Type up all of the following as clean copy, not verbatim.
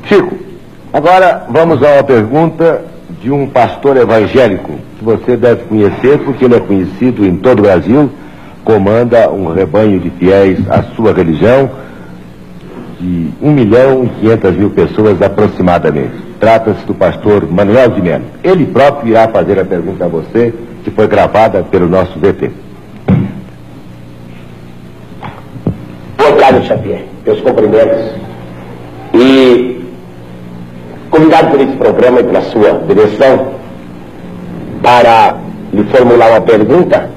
Chico, agora vamos a uma pergunta de um pastor evangélico que você deve conhecer porque ele é conhecido em todo o Brasil, comanda um rebanho de fiéis à sua religião de 1.500.000 pessoas aproximadamente. Trata-se do pastor Manuel de Melo. Ele próprio irá fazer a pergunta a você, que foi gravada pelo nosso VT. Boa tarde, Xavier. Meus cumprimentos. E convidado por esse programa e pela sua direção para lhe formular uma pergunta,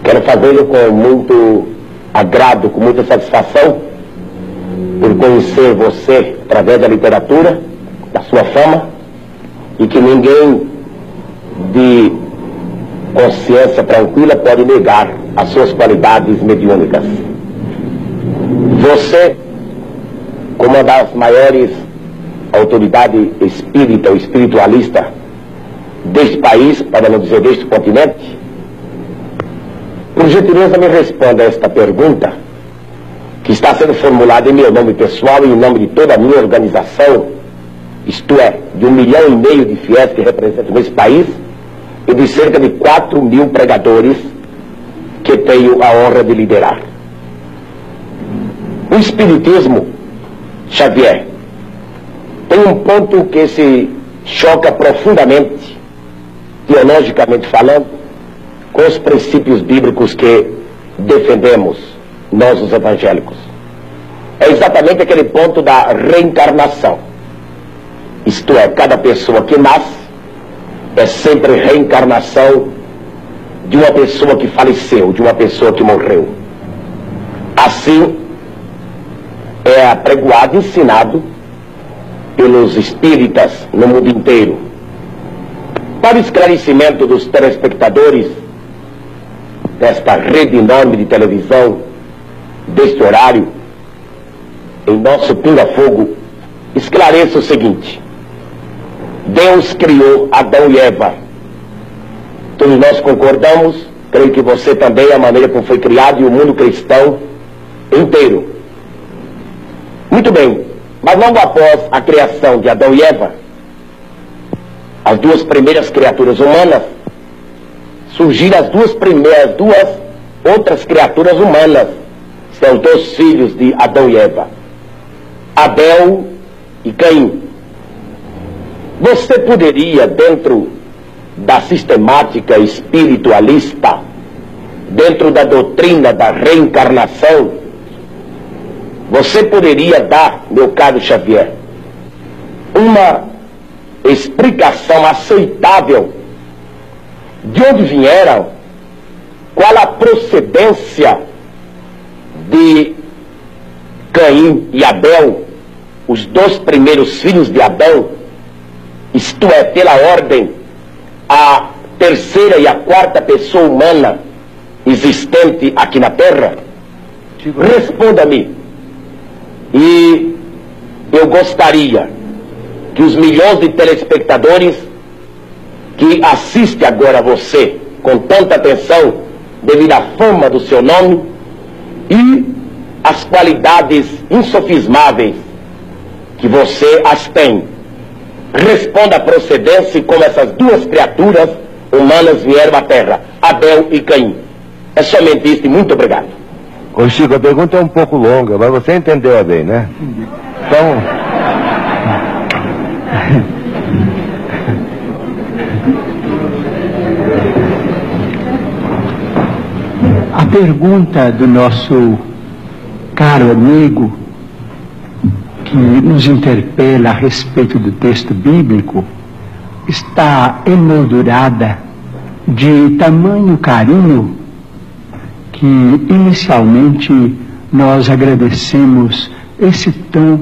quero fazê-lo com muito agrado, com muita satisfação, por conhecer você através da literatura, da sua fama, e que ninguém de consciência tranquila pode negar as suas qualidades mediúnicas. Você, como uma das maiores autoridades espírita ou espiritualista deste país, para não dizer deste continente, por gentileza me responda a esta pergunta, que está sendo formulada em meu nome pessoal e em nome de toda a minha organização, isto é, de 1,5 milhão de fiéis que representam esse país e de cerca de 4.000 pregadores que tenho a honra de liderar. O Espiritismo, Xavier, tem um ponto que se choca profundamente, teologicamente falando, com os princípios bíblicos que defendemos, nós os evangélicos. É exatamente aquele ponto da reencarnação. Isto é, cada pessoa que nasce é sempre reencarnação de uma pessoa que faleceu, de uma pessoa que morreu. Assim, é apregoado, ensinado pelos espíritas no mundo inteiro. Para o esclarecimento dos telespectadores desta rede enorme de televisão, deste horário, em nosso pinga-fogo, esclareça o seguinte: Deus criou Adão e Eva. Todos nós concordamos, creio que você também, a maneira como foi criado e o mundo cristão inteiro. Muito bem, mas logo após a criação de Adão e Eva, as duas primeiras criaturas humanas, surgiram as duas outras criaturas humanas, são os dois filhos de Adão e Eva, Abel e Caim. Você poderia, dentro da sistemática espiritualista, dentro da doutrina da reencarnação, você poderia dar, meu caro Xavier, uma explicação aceitável de onde vieram, qual a procedência de Caim e Abel, os dois primeiros filhos de Adão, isto é, pela ordem, a terceira e a quarta pessoa humana existente aqui na Terra? Responda-me. E eu gostaria que os milhões de telespectadores que assistem agora a você com tanta atenção, devido à fama do seu nome e às qualidades insofismáveis que você as tem, responda a procedência e como essas duas criaturas humanas vieram à Terra, Abel e Caim. É somente isso e muito obrigado. Ô Chico, a pergunta é um pouco longa, mas você entendeu bem, né? Então... A pergunta do nosso caro amigo, que nos interpela a respeito do texto bíblico, está emoldurada de tamanho carinho que inicialmente nós agradecemos esse tom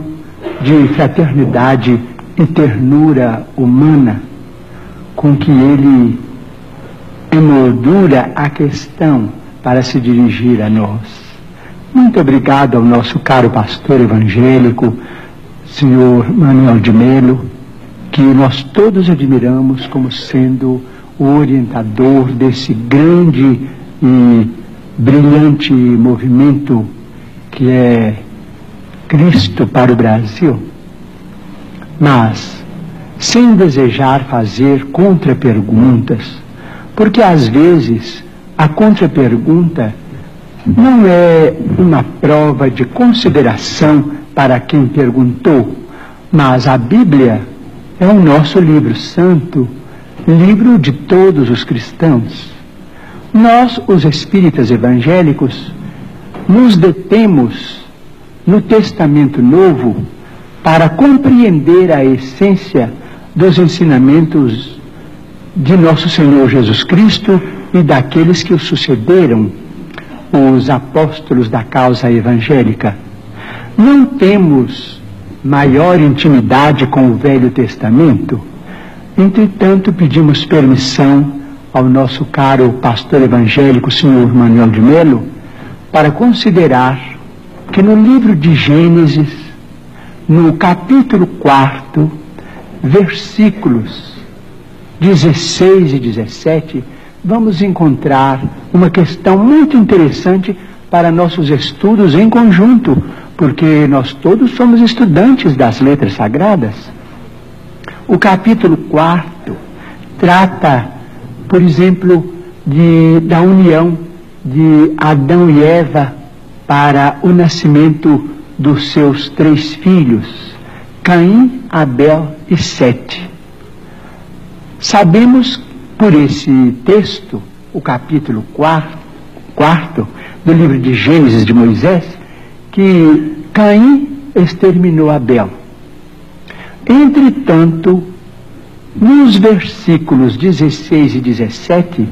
de fraternidade e ternura humana com que ele emoldura a questão para se dirigir a nós. Muito obrigado ao nosso caro pastor evangélico, senhor Manuel de Melo, que nós todos admiramos como sendo o orientador desse grande e brilhante movimento que é Cristo para o Brasil. mas sem desejar fazer contraperguntas, porque às vezes a contrapergunta não é uma prova de consideração para quem perguntou, mas a Bíblia é o nosso livro santo, livro de todos os cristãos. Nós, os espíritas evangélicos, nos detemos no Testamento Novo para compreender a essência dos ensinamentos de nosso Senhor Jesus Cristo e daqueles que o sucederam, os apóstolos da causa evangélica. Não temos maior intimidade com o Velho Testamento, entretanto pedimos permissão ao nosso caro pastor evangélico, senhor Manuel de Melo, para considerar que no livro de Gênesis, no capítulo 4, versículos 16 e 17, vamos encontrar uma questão muito interessante para nossos estudos em conjunto, porque nós todos somos estudantes das letras sagradas. O capítulo 4 trata, por exemplo, da união de Adão e Eva para o nascimento dos seus 3 filhos, Caim, Abel e Sete. Sabemos por esse texto, o capítulo 4 do livro de Gênesis de Moisés, que Caim exterminou Abel. Entretanto, nos versículos 16 e 17,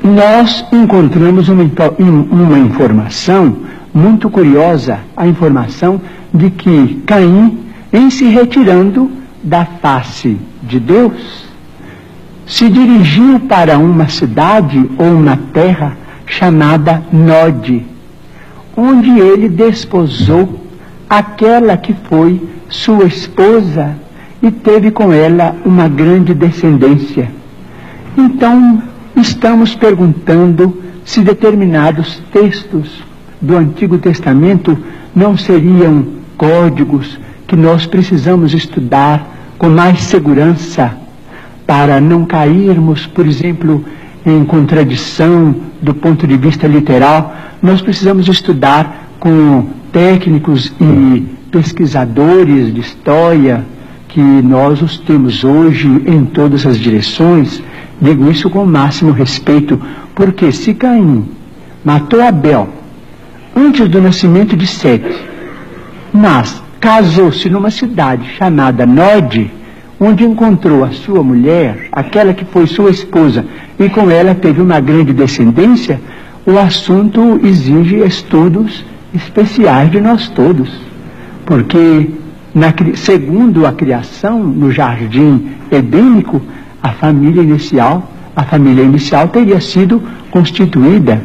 nós encontramos uma informação muito curiosa, a informação de que Caim, em se retirando da face de Deus, se dirigiu para uma cidade ou uma terra chamada Nod, onde ele desposou aquela que foi sua esposa e teve com ela uma grande descendência. Então, estamos perguntando se determinados textos do Antigo Testamento não seriam códigos que nós precisamos estudar com mais segurança para não cairmos, por exemplo, em contradição do ponto de vista literal. Nós precisamos estudar com técnicos e pesquisadores de história, que nós os temos hoje em todas as direções. Digo isso com o máximo respeito, porque se Caim matou Abel antes do nascimento de Sete, mas casou-se numa cidade chamada Nod, onde encontrou a sua mulher, aquela que foi sua esposa, e com ela teve uma grande descendência, o assunto exige estudos especiais de nós todos, porque segundo a criação no jardim edênico, a família inicial teria sido constituída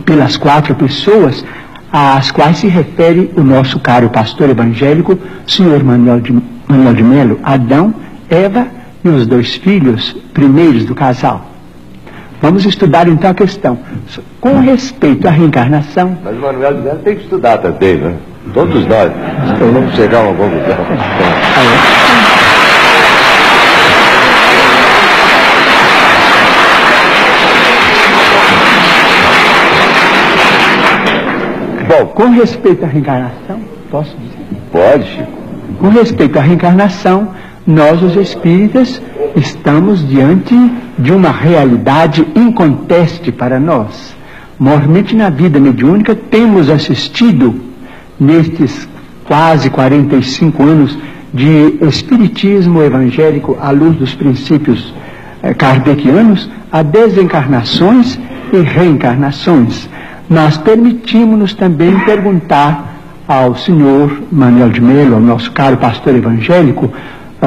pelas 4 pessoas às quais se refere o nosso caro pastor evangélico, senhor Manuel de Melo: Adão, Eva e os 2 filhos primeiros do casal. Vamos estudar então a questão com respeito à reencarnação. Mas o Manuel de Melo tem que estudar também, né? Todos nós. Então vamos chegar a uma conclusão. Bom, com respeito à reencarnação, posso dizer? Pode, Chico. Com respeito à reencarnação, nós, os espíritas, estamos diante de uma realidade inconteste para nós. Mormente na vida mediúnica temos assistido, nestes quase 45 anos de espiritismo evangélico à luz dos princípios kardecianos, a desencarnações e reencarnações. Mas permitimos-nos também perguntar ao senhor Manuel de Melo, ao nosso caro pastor evangélico,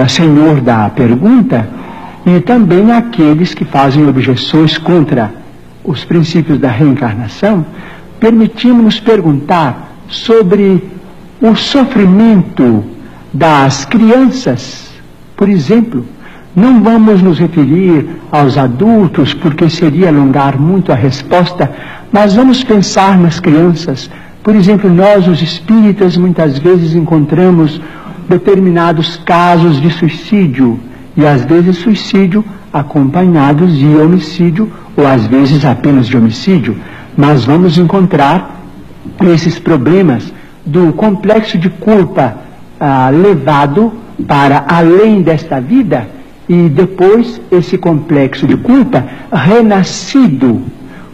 senhor da pergunta, e também àqueles que fazem objeções contra os princípios da reencarnação, permitimos-nos perguntar sobre o sofrimento das crianças. Por exemplo, não vamos nos referir aos adultos, porque seria alongar muito a resposta, mas vamos pensar nas crianças. Por exemplo, nós, os espíritas, muitas vezes encontramos determinados casos de suicídio, e às vezes suicídio acompanhados de homicídio, ou às vezes apenas de homicídio. Mas vamos encontrar esses problemas do complexo de culpa levado para além desta vida, e depois esse complexo de culpa renascido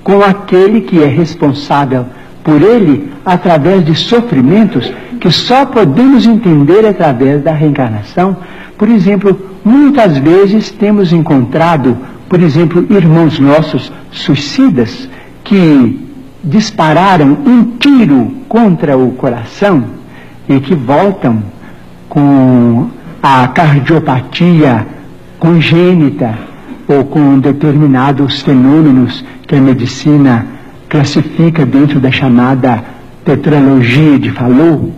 com aquele que é responsável por ele através de sofrimentos que só podemos entender através da reencarnação. Por exemplo, muitas vezes temos encontrado, por exemplo, irmãos nossos suicidas que dispararam um tiro contra o coração e que voltam com a cardiopatia congênita ou com determinados fenômenos que a medicina classifica dentro da chamada tetralogia de Fallot.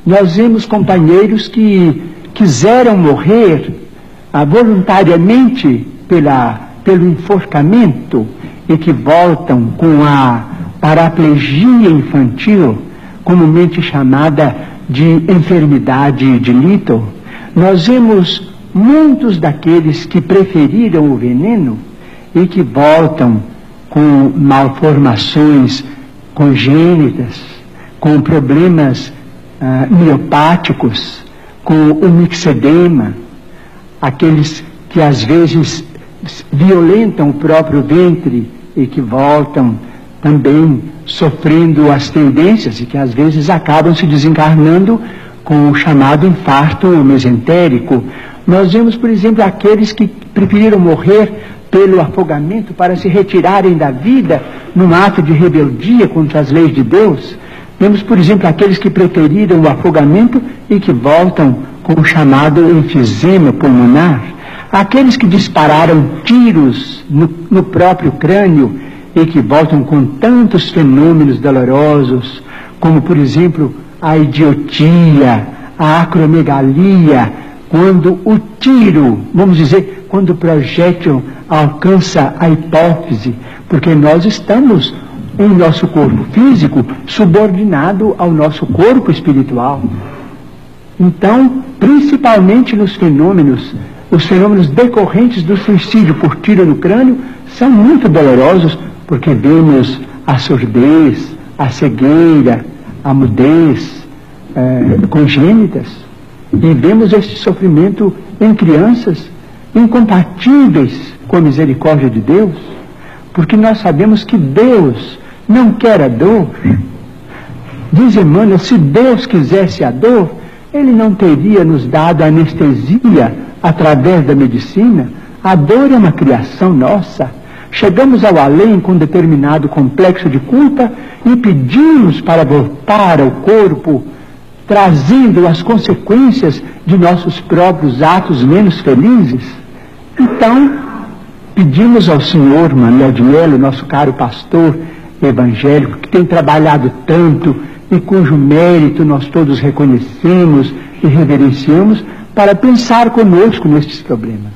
Nós vemos companheiros que quiseram morrer voluntariamente pelo enforcamento e que voltam com a paraplegia infantil, comumente chamada de enfermidade de Little. Nós vemos muitos daqueles que preferiram o veneno e que voltam com malformações congênitas, com problemas miopáticos, com o mixedema, aqueles que às vezes violentam o próprio ventre e que voltam também sofrendo as tendências e que às vezes acabam se desencarnando com o chamado infarto mesentérico. Nós vemos, por exemplo, aqueles que preferiram morrer pelo afogamento para se retirarem da vida num ato de rebeldia contra as leis de Deus. Vemos, por exemplo, aqueles que preferiram o afogamento e que voltam com o chamado enfisema pulmonar. Aqueles que dispararam tiros no próprio crânio e que voltam com tantos fenômenos dolorosos, como, por exemplo, a idiotia, a acromegalia, quando o tiro, vamos dizer, quando o projétil alcança a hipófise, porque nós estamos em nosso corpo físico subordinado ao nosso corpo espiritual. Então, principalmente nos fenômenos, os fenômenos decorrentes do suicídio por tiro no crânio são muito dolorosos, porque vemos a surdez, a cegueira, a mudez congênitas, e vemos este sofrimento em crianças incompatíveis com a misericórdia de Deus, porque nós sabemos que Deus não quer a dor. Diz Emmanuel, se Deus quisesse a dor, Ele não teria nos dado anestesia através da medicina. A dor é uma criação nossa. Chegamos ao além com determinado complexo de culpa e pedimos para voltar ao corpo, trazendo as consequências de nossos próprios atos menos felizes. Então, pedimos ao Senhor Manuel de Melo, nosso caro pastor evangélico, que tem trabalhado tanto e cujo mérito nós todos reconhecemos e reverenciamos, para pensar conosco nestes problemas.